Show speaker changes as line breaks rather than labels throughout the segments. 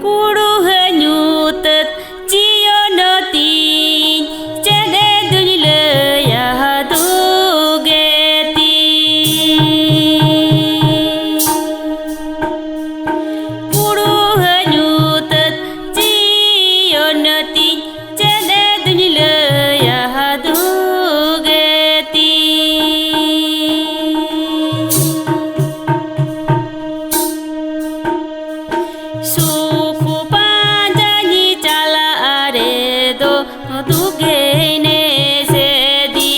Kuru hanyutet ciyono cede dunyile ya dugeti. Kuru hanyutet ciyono cede dunyile ya dugeti. Suku panjani cala aredo dugene sedi.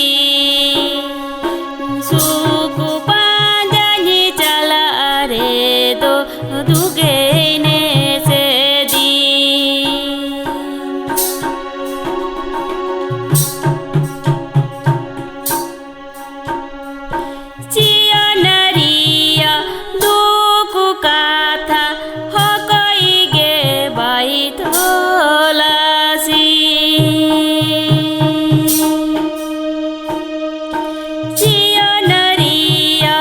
Suku panjani cala aredo dugene sedi. Ciyonaria duku kata hokoige baitolasi. Ciyonaria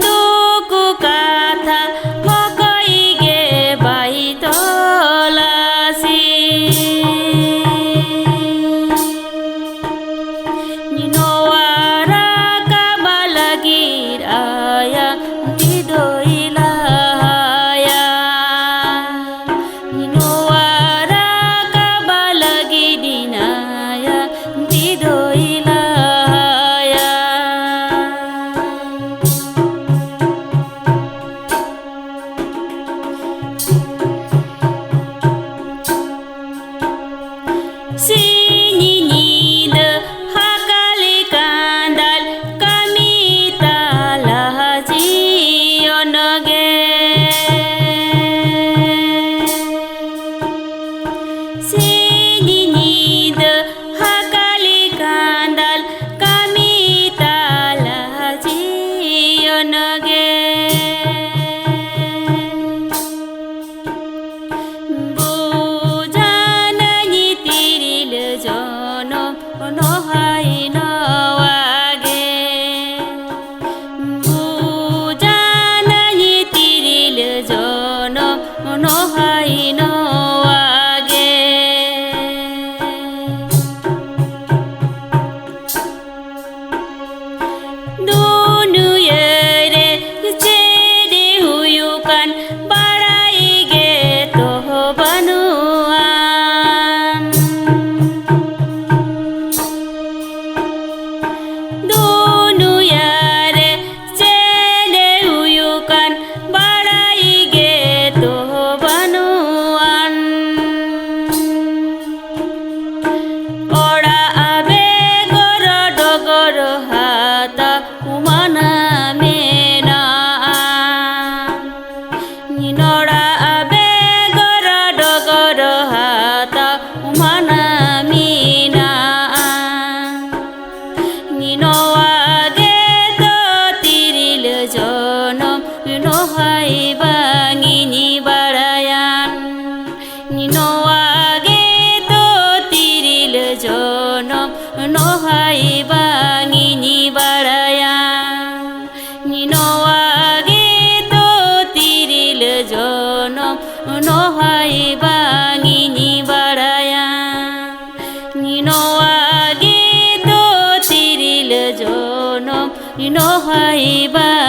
duku kata hokoige baitolasi. Ninowara kabalagir aya tidoilaya. Ninowara kabalagidinaya tidoilaya. Sinyinide hakali kandal kami talah ciyonoge. Sinyinide hakali kandal kami talah ciyonoge. Bujananyi tiril jono nohai nawage. Bujananyi tiril jono nohai nawage. Dunu yere cede huyukan baraige toho banuan. Dunu yere cede huyukan baraige toho banuan. Ora abe goro dogoro hata umana menaan. Ninora abe goro dogoro hata umana menaan. Ninowage to tiril jonom nohai bangini barayan. Ninowage to tiril jonom nohai bangini barayan. Ninowage to tiril jonom nohai bangini barayan. Ninowage to tiril jonom nohai bangini